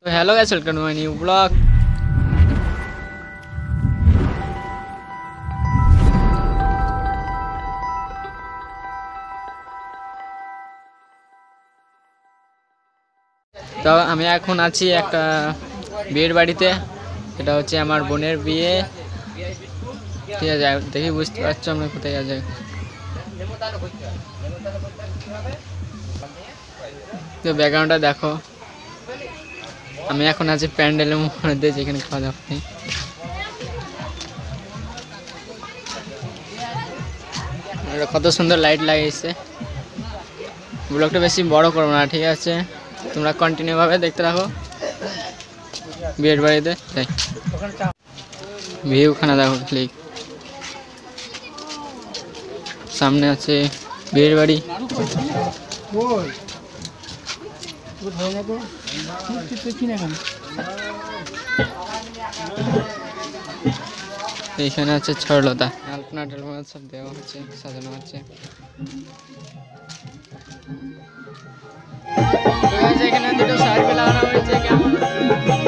Hello guys, welcome to my new blog. তো আমি এখন আছি একটা বিয়ের বাড়িতে। এটা হচ্ছে আমার বোনের বিয়ে। ঠিক আছে, দেখি বুঝতে পারছো আমরা কোথায় যাই। তো ব্যাকগ্রাউন্ডটা দেখো। আমি এখন আছি প্যান্ডেলের মধ্যে, যেখানে খাওয়া দাওয়া নেই। কত সুন্দর লাইট লাগিয়েছে। ব্লগটা বেশি বড় করবো না, ঠিক আছে? তোমরা কন্টিনিউ ভাবে দেখতে থাকো বিয়ের বাড়িতে। তাই ভিউখানা দেখো ক্লিক। সামনে আছে বিয়ের বাড়ি। এইখানে আছে ছড়লতা, আলপনা টালপনা সব দেওয়া হচ্ছে, সাজানো হচ্ছে। এখানে দুটো সার্ভে লাগানো হয়েছে, কেমন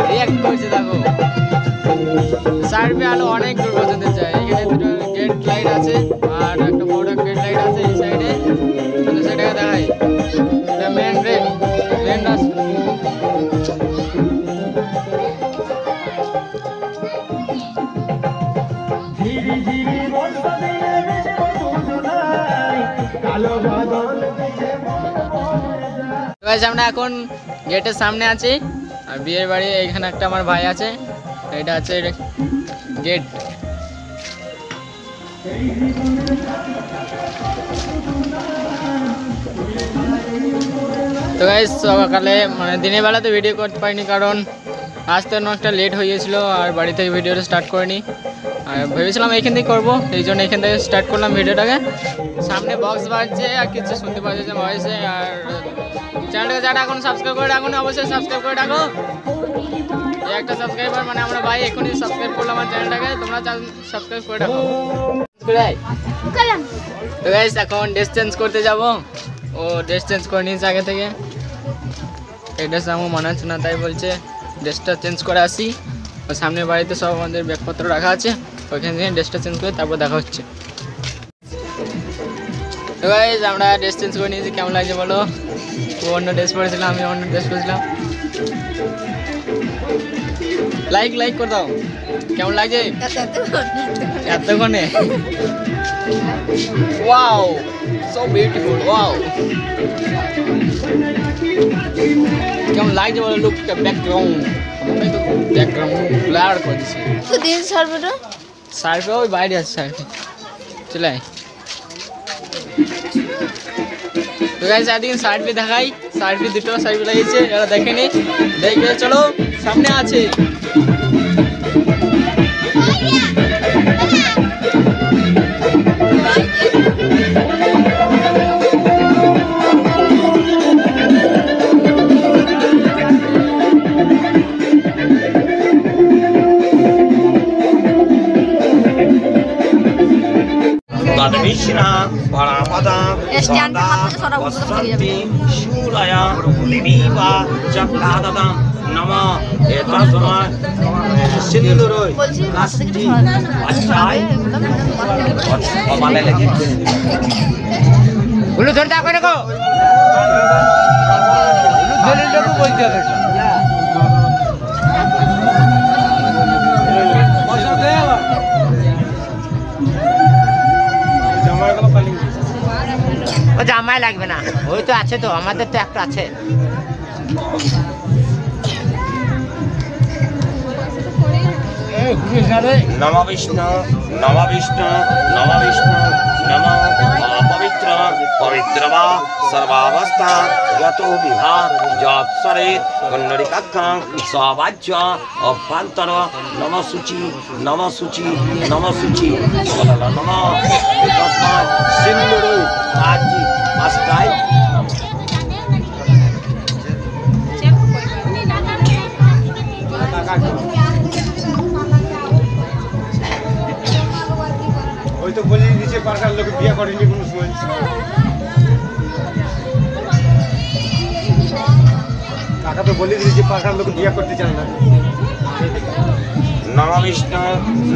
রিয়াক্ট করছে দেখো। সার্ভে আলো অনেক দূর পর্যন্ত যায়। এখানে দুটো গেট লাইট আছে আর একটা বড় গেট লাইট আছে এই সাইডে। সেটাকে দেখাই, এটা মেন রাস্তা। আমরা এখন গেটের সামনে আছি আর বিয়ের বাড়ি। এখানে একটা আমার ভাই আছে, এটা আছে গেট। তো গাইস, সকালে মানে দিনের বেলা তো ভিডিও করতে পারিনি, কারণ আসতে অনেকটা লেট হয়ে গিয়েছিল আর বাড়ি থেকে ভিডিওটা স্টার্ট করিনি। আর ভেবেছিলাম এইখান থেকে করবো, এই জন্য এখান থেকে স্টার্ট করলাম ভিডিওটাকে। সামনে বক্স বাজছে আর কিছু শুনতে পাওয়া যাচ্ছে ভয়েসে। আর চ্যানেলটাকে যারা এখন সাবস্ক্রাইব করে রাখুন, অবশ্যই সাবস্ক্রাইব করে রাখো। এই একটা সাবস্ক্রাইবার মানে আমরা ভাই এখনই সাবস্ক্রাইব করলাম আমার চ্যানেলটাকে, তোমরা সাবস্ক্রাইব করে রাখো। তো গাইস, এখন ড্রেস চেঞ্জ করতে যাব। ও ড্রেস চেঞ্জ করে নিয়েছে আগে থেকে। এই ড্রেস আমার মনে হচ্ছে না, তাই বলছে ড্রেসটা চেঞ্জ করে আসি। সামনের বাড়িতে সব আমাদের ব্যাগপত্র রাখা আছে, ওইখান থেকে ড্রেসটা চেঞ্জ করে তারপর দেখা হচ্ছে। তো গাইস, আমরা ড্রেস চেঞ্জ করে নিয়েছি। কেমন লাগছে বলো? ও অন্য ড্রেস পরেছিলাম, আমি অন্য ড্রেস পরেছিলাম। লাইক করে দাও। কেমন লাগছে এতক্ষণে? Wow, so beautiful. ওয়াও, কেমন লাগছে বলো? লুকটা, ব্যাকগ্রাউন্ড ব্লার করে দিচ্ছে। সার্ভে ওই বাইরে আছে, সার্ভে চলে আয়। তো গাইস, একদিন সার্ভে দেখাই। সার্ভে দুটো সার্ভে লাগিয়েছে, এরা দেখেনি। দেখবে চলো, সামনে আছে। Vishna, Parapada, Sada, Vasanti, Shuraya, Liva, Chakladam, Nama, Etasama, Siniluroi, Kasti, Achai, Omalele. Ulu dhorta kore ko. Ulu dhorta ko bolte hobe. জামাই লাগবে না, ওই তো আছে, তো আমাদের তো একটা আছে। নম বিষ্ণু নম বিষ্ণু নম বিষ্ণু নম পবিত্র পবিত্র বা সর্বাবস্থা যত বিভাগ যৎসরে কুণ্ডলিকাক্ষং সবাজ্য অভ্যন্তর নম শুচি নম শুচি নম শুচি নম তস্মাৎ সিন্ধুরু আজি আস্তায়। ওই তো বলি নিচে পার্কার লোক বিয়ে করেনি কোনো সময়। পাকা তো বলে দিয়েছি পাকার লোক বিয়ে করতে চান না। নম বিষ্ণু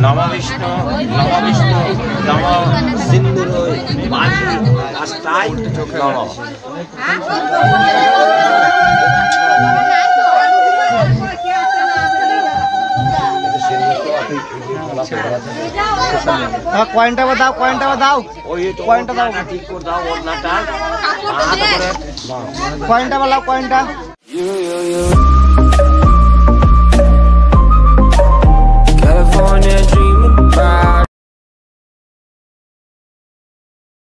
নম বিষ্ণু নম বিষ্ণু নম সিন্ধুর মাঝি আস্তায় নম। কয়েনটা দাও, কয়েনটা দাও, ওই কয়েনটা দাও, ঠিক করে দাও ওড়নাটা। কয়েনটা বলাও, কয়েনটা।